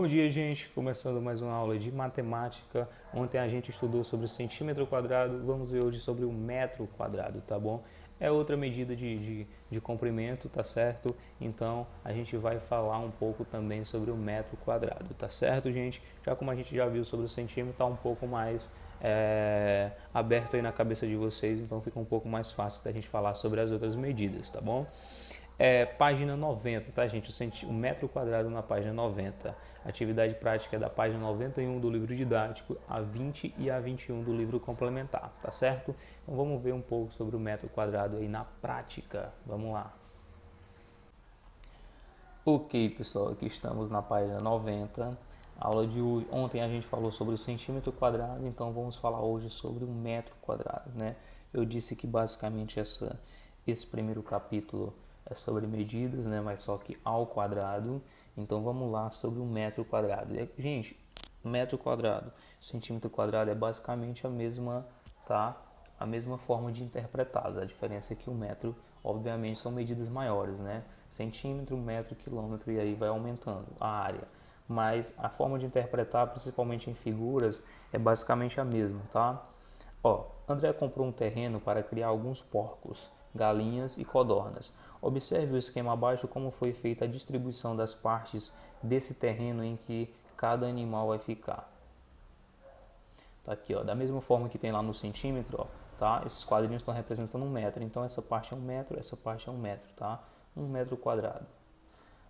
Bom dia, gente! Começando mais uma aula de matemática. Ontem a gente estudou sobre o centímetro quadrado, vamos ver hoje sobre o metro quadrado, tá bom? É outra medida de comprimento, tá certo? Então a gente vai falar um pouco também sobre o metro quadrado, tá certo, gente? Já como a gente já viu sobre o centímetro, tá um pouco mais aberto aí na cabeça de vocês, então fica um pouco mais fácil da gente falar sobre as outras medidas, tá bom? Página 90, tá, gente? O metro quadrado na página 90. Atividade prática é da página 91 do livro didático, a 20 e a 21 do livro complementar, tá certo? Então vamos ver um pouco sobre o metro quadrado aí na prática. Vamos lá. Ok, pessoal, aqui estamos na página 90. A aula de hoje, ontem a gente falou sobre o centímetro quadrado, então vamos falar hoje sobre o metro quadrado, né? Eu disse que basicamente esse primeiro capítulo é sobre medidas, né? Mas só que ao quadrado. Então vamos lá sobre o metro quadrado. Gente, metro quadrado, centímetro quadrado é basicamente a mesma, tá? A mesma forma de interpretá-los. A diferença é que o metro, obviamente, são medidas maiores, né? Centímetro, metro, quilômetro e aí vai aumentando a área. Mas a forma de interpretar, principalmente em figuras, é basicamente a mesma, tá? Ó, André comprou um terreno para criar alguns porcos, galinhas e codornas. Observe o esquema abaixo como foi feita a distribuição das partes desse terreno em que cada animal vai ficar. Tá aqui, ó, da mesma forma que tem lá no centímetro, ó, tá? Esses quadrinhos estão representando um metro, então essa parte é um metro, essa parte é um metro, tá? Um metro quadrado.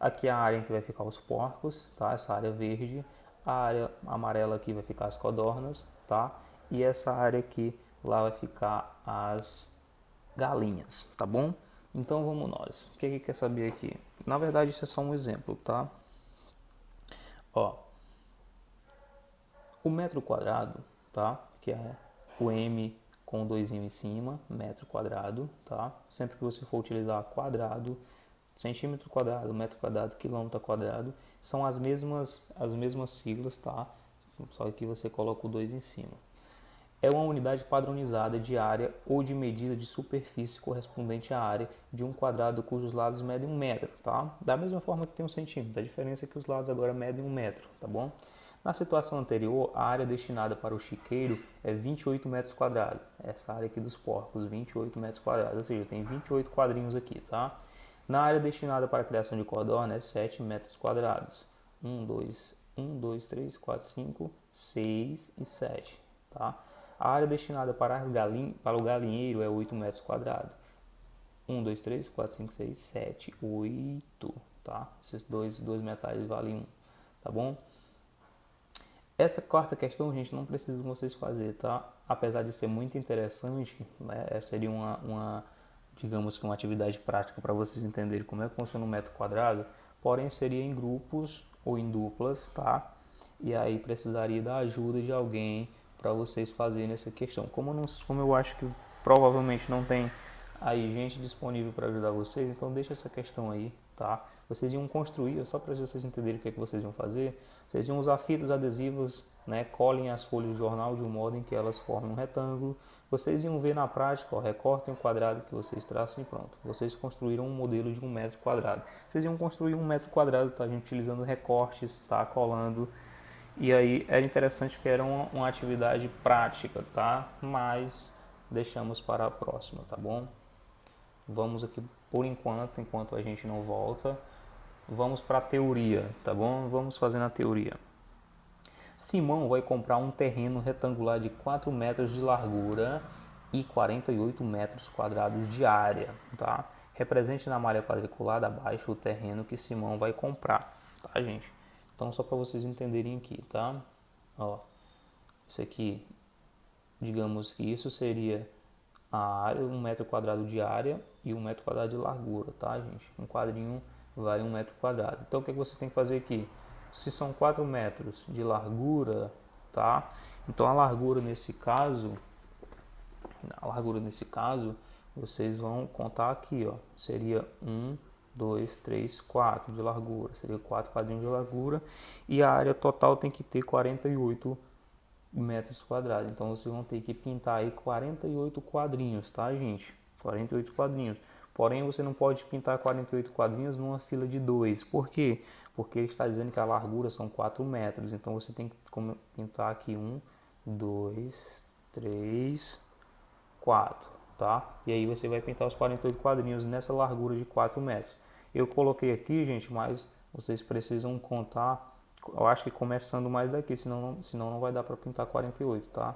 Aqui é a área em que vai ficar os porcos, tá? Essa área verde. A área amarela aqui vai ficar as codornas, tá? E essa área aqui, lá vai ficar as galinhas, tá bom? Então vamos nós. O que que quer saber aqui? Na verdade isso é só um exemplo, tá? Ó, o metro quadrado, tá? Que é o M com dois em cima, metro quadrado, tá? Sempre que você for utilizar quadrado, centímetro quadrado, metro quadrado, quilômetro quadrado, são as mesmas siglas, tá? Só que você coloca o 2 em cima. É uma unidade padronizada de área ou de medida de superfície correspondente à área de um quadrado cujos lados medem 1 metro, tá? Da mesma forma que tem um centímetro, a diferença é que os lados agora medem 1 metro, tá bom? Na situação anterior, a área destinada para o chiqueiro é 28 metros quadrados. Essa área aqui dos porcos, 28 metros quadrados, ou seja, tem 28 quadrinhos aqui, tá? Na área destinada para a criação de codorna é 7 metros quadrados. 1, 2, 3, 4, 5, 6 e 7, tá? A área destinada para o galinheiro é 8 metros quadrados. 1, 2, 3, 4, 5, 6, 7, 8, tá? Esses dois metais valem 1, tá bom? Essa quarta questão, gente, não precisa vocês fazer, tá? Apesar de ser muito interessante, né? Seria digamos que uma atividade prática para vocês entenderem como é que funciona um metro quadrado, porém seria em grupos ou em duplas, tá? E aí precisaria da ajuda de alguém para vocês fazerem essa questão. Como eu acho que provavelmente não tem aí gente disponível para ajudar vocês, então deixa essa questão aí, tá? Vocês iam construir, só para vocês entenderem o que, é que vocês iam fazer, vocês iam usar fitas adesivas, né? Colhem as folhas de jornal de um modo em que elas formem um retângulo. Vocês iam ver na prática, ó, recortem o quadrado que vocês traçam e pronto. Vocês construíram um modelo de 1 metro quadrado. Vocês iam construir 1 metro quadrado, tá, gente? Utilizando recortes, tá? Colando. E aí era interessante que era uma atividade prática, tá? Mas deixamos para a próxima, tá bom? Vamos aqui por enquanto a gente não volta, vamos para a teoria, tá bom? Vamos fazendo a teoria. Simão vai comprar um terreno retangular de 4 metros de largura e 48 metros quadrados de área, tá? Represente na malha quadriculada abaixo o terreno que Simão vai comprar, tá, gente? Então, só para vocês entenderem aqui, tá? Ó, isso aqui, digamos que isso seria a área, 1 metro quadrado de área e 1 metro quadrado de largura, tá, gente? Um quadrinho vale 1 metro quadrado. Então, o que vocês têm que fazer aqui? Se são 4 metros de largura, tá? Então, a largura nesse caso, vocês vão contar aqui, ó. Seria 1, 2, 3, 4 de largura. Seria 4 quadrinhos de largura. E a área total tem que ter 48 metros quadrados. Então vocês vão ter que pintar aí 48 quadrinhos, tá, gente? 48 quadrinhos. Porém, você não pode pintar 48 quadrinhos numa fila de 2. Por quê? Porque ele está dizendo que a largura são 4 metros. Então, você tem que pintar aqui 1, 2, 3, 4, tá? E aí você vai pintar os 48 quadrinhos nessa largura de 4 metros. Eu coloquei aqui, gente, mas vocês precisam contar, eu acho que começando mais daqui, senão não vai dar para pintar 48, tá?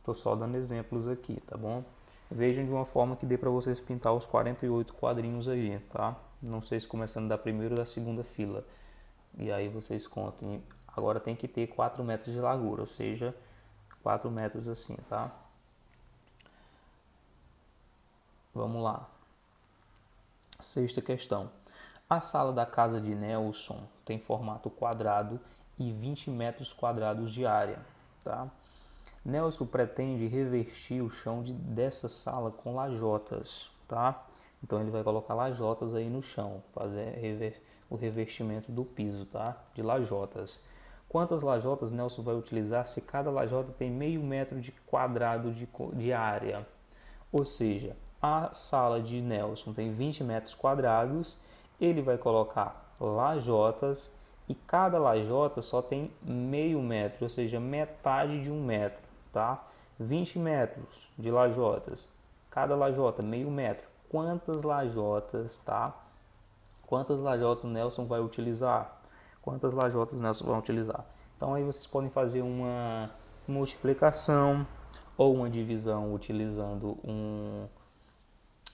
Tô só dando exemplos aqui, tá bom? Vejam de uma forma que dê para vocês pintar os 48 quadrinhos aí, tá? Não sei se começando da primeira ou da segunda fila. E aí vocês contem. Agora tem que ter 4 metros de largura, ou seja, 4 metros assim, tá? Vamos lá. Sexta questão. A sala da casa de Nelson tem formato quadrado e 20 metros quadrados de área, tá? Nelson pretende revestir o chão dessa sala com lajotas, tá? Então ele vai colocar lajotas aí no chão, fazer o revestimento do piso, tá? De lajotas. Quantas lajotas Nelson vai utilizar se cada lajota tem meio metro de quadrado de área? Ou seja, a sala de Nelson tem 20 metros quadrados, ele vai colocar lajotas e cada lajota só tem meio metro, ou seja, metade de 1 metro, tá? 20 metros de lajotas, cada lajota meio metro. Quantas lajotas, tá? Quantas lajotas o Nelson vai utilizar? Quantas lajotas o Nelson vai utilizar? Então aí vocês podem fazer uma multiplicação ou uma divisão utilizando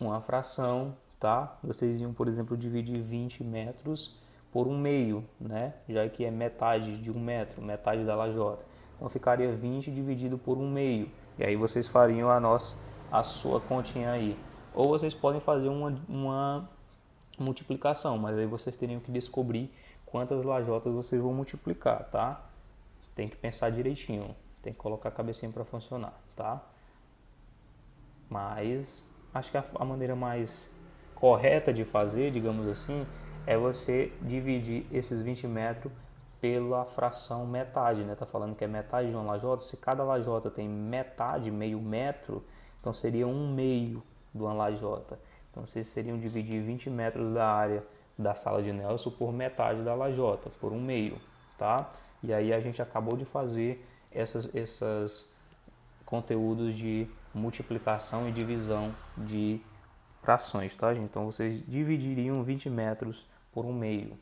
uma fração, tá? Vocês iam, por exemplo, dividir 20 metros por 1/2, né? Já que é metade de 1 metro, metade da lajota. Então ficaria 20 dividido por 1/2. E aí vocês fariam a sua continha aí. Ou vocês podem fazer uma multiplicação, mas aí vocês teriam que descobrir quantas lajotas vocês vão multiplicar, tá? Tem que pensar direitinho, tem que colocar a cabecinha para funcionar, tá? Mas acho que a maneira mais correta de fazer, digamos assim, é você dividir esses 20 metros pela fração metade, né? Tá falando que é metade de uma lajota. Se cada lajota tem metade, meio metro, então seria 1/2 de uma lajota. Então vocês seriam dividir 20 metros da área da sala de Nelson por metade da lajota, por 1/2, tá? E aí a gente acabou de fazer essas conteúdos de multiplicação e divisão de frações, tá, gente? Então vocês dividiriam 20 metros por 1/2.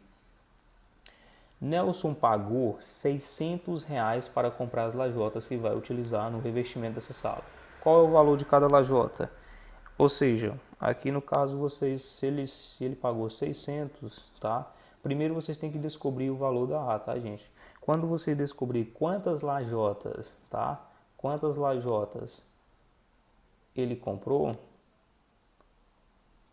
Nelson pagou R$ 600 para comprar as lajotas que vai utilizar no revestimento dessa sala. Qual é o valor de cada lajota? Ou seja, aqui no caso vocês, se ele pagou 600, tá? Primeiro vocês têm que descobrir o valor da A, tá, gente? Quando você descobrir quantas lajotas, tá? Quantas lajotas ele comprou,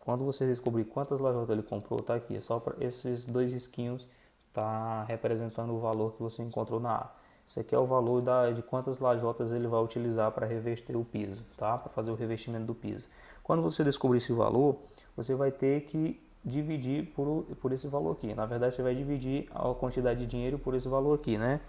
quando você descobrir quantas lajotas ele comprou, tá aqui, só para esses dois risquinhos tá representando o valor que você encontrou na A. Esse aqui é o valor de quantas lajotas ele vai utilizar para revestir o piso, tá? Para fazer o revestimento do piso. Quando você descobrir esse valor, você vai ter que dividir por esse valor aqui. Na verdade, você vai dividir a quantidade de dinheiro por esse valor aqui, né?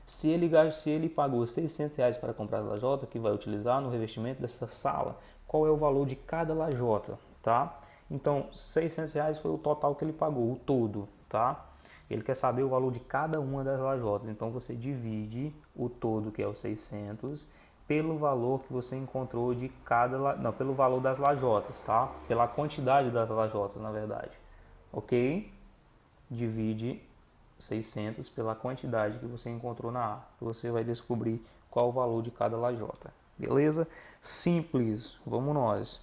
Se ele pagou R$ 600 para comprar a lajota que vai utilizar no revestimento dessa sala, qual é o valor de cada lajota, tá? Então, R$ 600 foi o total que ele pagou, o todo, tá? Ele quer saber o valor de cada uma das lajotas, então você divide o todo, que é os 600, pelo valor que você encontrou de pelo valor das lajotas, tá? Pela quantidade das lajotas, na verdade. Ok? Divide 600 pela quantidade que você encontrou na A. Você vai descobrir qual o valor de cada lajota. Beleza? Simples. Vamos nós.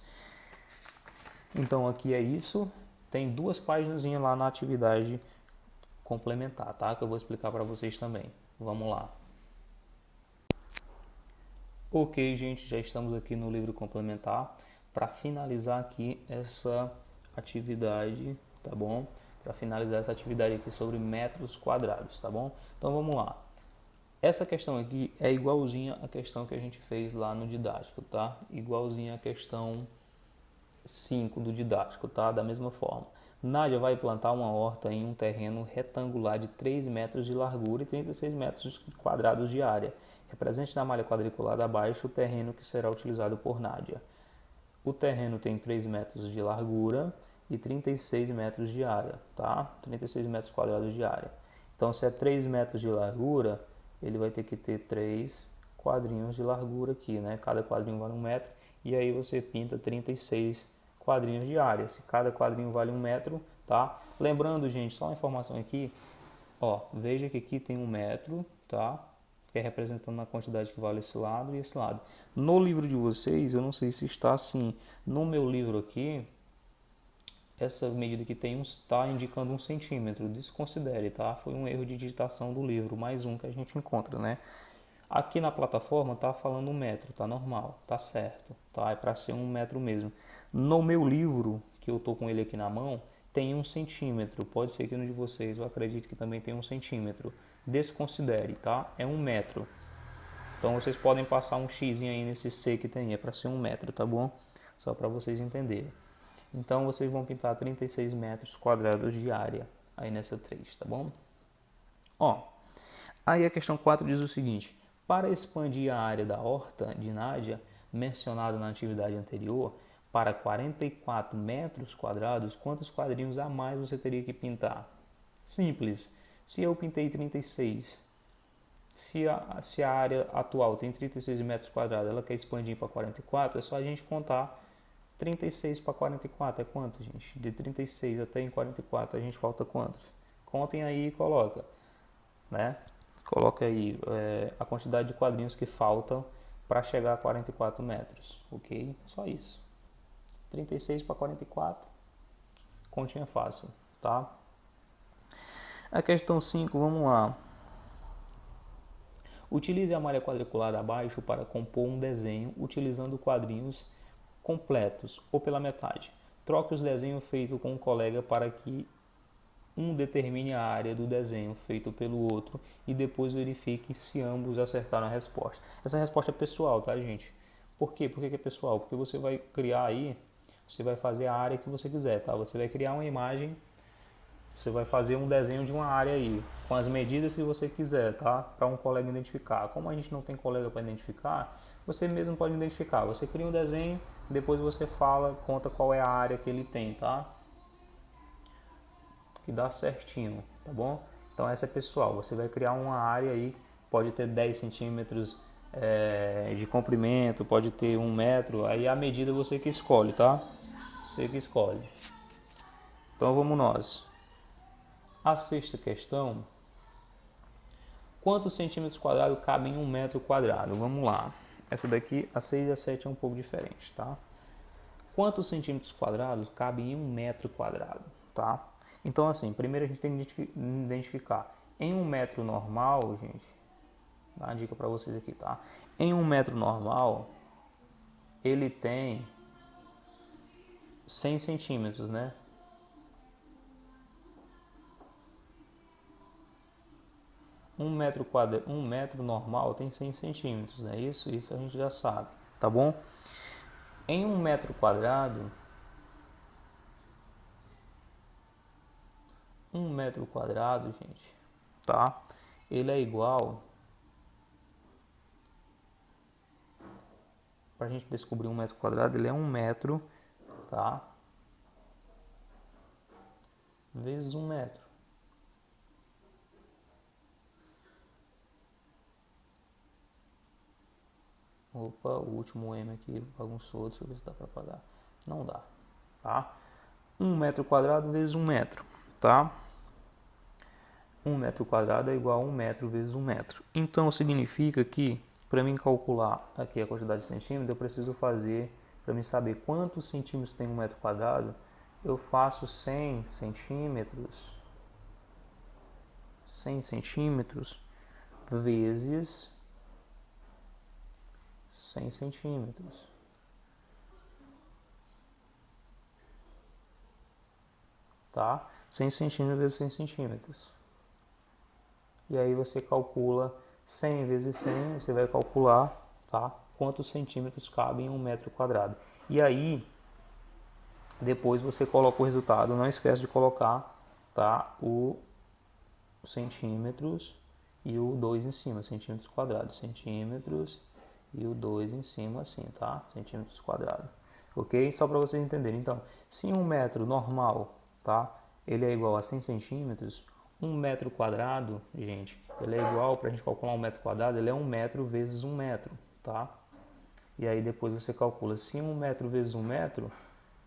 Então aqui é isso. Tem 2 páginas lá na atividade complementar, tá? Que eu vou explicar para vocês também. Vamos lá. Ok, gente, já estamos aqui no livro complementar para finalizar aqui essa atividade, tá bom? Para finalizar essa atividade aqui sobre metros quadrados, tá bom? Então vamos lá. Essa questão aqui é igualzinha à questão que a gente fez lá no didático, tá? Igualzinha à questão 5 do didático, tá? Da mesma forma. Nádia vai plantar uma horta em um terreno retangular de 3 metros de largura e 36 metros quadrados de área. Represente na malha quadriculada abaixo o terreno que será utilizado por Nádia. o terreno tem 3 metros de largura e 36 metros de área, tá? 36 metros quadrados de área. Então, se é 3 metros de largura, ele vai ter que ter 3 quadrinhos de largura aqui, né? Cada quadrinho vale 1 metro, e aí você pinta 36 quadrinhos de área. Se cada quadrinho vale 1 metro, tá? Lembrando, gente, só uma informação aqui, ó, veja que aqui tem 1 metro, tá? Que é representando a quantidade que vale esse lado e esse lado. No livro de vocês, eu não sei se está assim. No meu livro aqui, essa medida que tem está indicando 1 centímetro. Desconsidere, tá? Foi um erro de digitação do livro, mais um que a gente encontra, né? Aqui na plataforma tá falando 1 metro, tá normal, tá certo, tá? É para ser 1 metro mesmo. No meu livro, que eu tô com ele aqui na mão, tem 1 centímetro. Pode ser que no de vocês, eu acredito que também tem 1 centímetro. Desconsidere, tá? É 1 metro. Então vocês podem passar um x aí nesse C que tem, é para ser 1 metro, tá bom? Só para vocês entenderem. Então vocês vão pintar 36 metros quadrados de área aí nessa 3, tá bom? Ó, aí a questão 4 diz o seguinte: para expandir a área da horta de Nádia, mencionada na atividade anterior, para 44 metros quadrados, quantos quadrinhos a mais você teria que pintar? Simples. Se eu pintei 36, se a área atual tem 36 metros quadrados, ela quer expandir para 44, é só a gente contar 36 para 44 é quanto, gente? De 36 até em 44 a gente falta quantos? Contem aí e coloca, né? Coloca aí a quantidade de quadrinhos que faltam para chegar a 44 metros, ok? Só isso. 36 para 44, continha fácil, tá? A questão 5, vamos lá. Utilize a malha quadriculada abaixo para compor um desenho utilizando quadrinhos completos ou pela metade. Troque os desenhos feitos com um colega para que um determine a área do desenho feito pelo outro e depois verifique se ambos acertaram a resposta. Essa resposta é pessoal, tá, gente? Por quê? Por que é pessoal? Porque você vai criar aí, você vai fazer a área que você quiser, tá? Você vai criar uma imagem, você vai fazer um desenho de uma área aí, com as medidas que você quiser, tá? Para um colega identificar. Como a gente não tem colega para identificar, você mesmo pode identificar. Você cria um desenho, depois você fala, conta qual é a área que ele tem, tá? Que dá certinho, tá bom? Então essa é pessoal, você vai criar uma área aí, pode ter 10 centímetros de comprimento, pode ter 1 metro, aí a medida você que escolhe, tá? Você que escolhe. Então vamos nós. A sexta questão: quantos centímetros quadrados cabem em 1 metro quadrado? Vamos lá. Essa daqui, a 6 e a 7 é um pouco diferente, tá? Quantos centímetros quadrados cabem em 1 metro quadrado, tá? Então, assim, primeiro a gente tem que identificar. Em 1 metro normal, gente, dá uma dica para vocês aqui, tá? Em 1 metro normal, ele tem 100 centímetros, né? 1 metro normal tem 100 centímetros, né? Isso a gente já sabe, tá bom? Em 1 metro quadrado, 1 metro quadrado, gente, tá? Ele é igual, para a gente descobrir 1 metro quadrado, ele é 1 metro, tá? Vezes 1 metro. Opa, o último M aqui bagunçou, deixa eu ver se dá para apagar. Não dá, tá? 1 metro quadrado vezes 1 metro, tá? 1 metro quadrado é igual a 1 metro vezes 1 metro. Então significa que, para mim calcular aqui a quantidade de centímetros, eu preciso fazer, para mim saber quantos centímetros tem 1 metro quadrado, eu faço 100 centímetros vezes 100 centímetros. Tá? 100 centímetros vezes 100 centímetros. E aí você calcula 100 vezes 100, você vai calcular, tá? Quantos centímetros cabem em 1 metro quadrado. E aí, depois você coloca o resultado, não esquece de colocar, tá? O centímetros e o 2 em cima, centímetros quadrados, centímetros e o 2 em cima assim, tá? Centímetros quadrados. ok? Só para vocês entenderem. Então, se 1 metro normal, tá? Ele é igual a 100 centímetros, 1 metro quadrado, gente, ele é igual, para a gente calcular 1 metro quadrado, ele é 1 metro vezes 1 metro, tá? E aí depois você calcula, se 1 metro vezes 1 metro,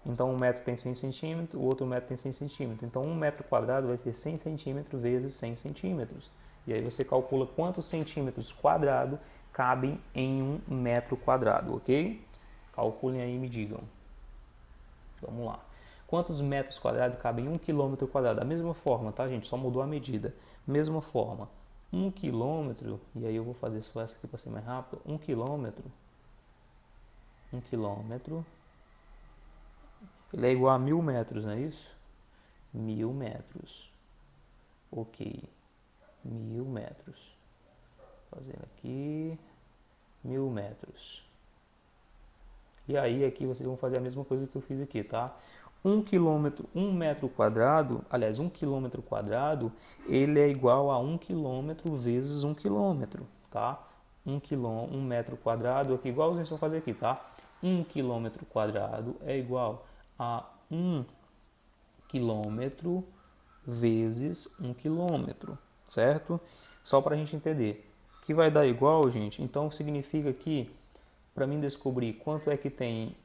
então 1 metro tem 100 centímetros, o outro metro tem 100 centímetros. Então 1 metro quadrado vai ser 100 centímetros vezes 100 centímetros. E aí você calcula quantos centímetros quadrados cabem em 1 metro quadrado, ok? Calculem aí e me digam. Vamos lá. Quantos metros quadrados cabem em 1 km²? Da mesma forma, tá, gente? Só mudou a medida. Mesma forma. 1 km, e aí eu vou fazer só essa aqui para ser mais rápido. 1 km. 1 km. Ele é igual a 1000 metros, não é isso? 1000 metros. Ok. 1000 metros. Fazendo aqui. 1000 metros. E aí aqui vocês vão fazer a mesma coisa que eu fiz aqui, tá? 1 metro quadrado, aliás, 1 km², ele é igual a 1 km vezes 1 km, tá? 1 metro quadrado, aqui igualzinho vocês vão fazer aqui, tá? 1 km² é igual a 1 km vezes 1 km, certo? Só para a gente entender. Que vai dar igual, gente, então significa que para mim descobrir quanto é que tem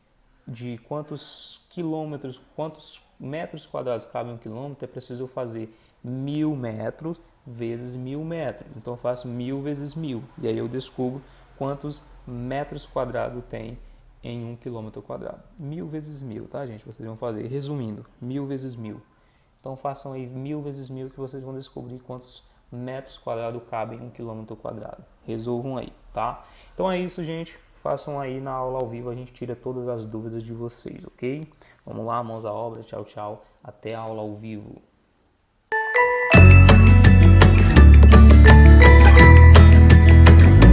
de quantos quilômetros, quantos metros quadrados cabe em 1 km, é preciso fazer 1000 metros vezes 1000 metros. Então eu faço 1000 vezes 1000 e aí eu descubro quantos metros quadrados tem em 1 km². 1000 vezes 1000, tá, gente? Vocês vão fazer, resumindo, 1000 vezes 1000. Então façam aí 1000 vezes 1000 que vocês vão descobrir quantos metros quadrados cabem em 1 km². Resolvam aí, tá? Então é isso, gente. Façam aí na aula ao vivo, a gente tira todas as dúvidas de vocês, ok? Vamos lá, mãos à obra, tchau, tchau. Até a aula ao vivo.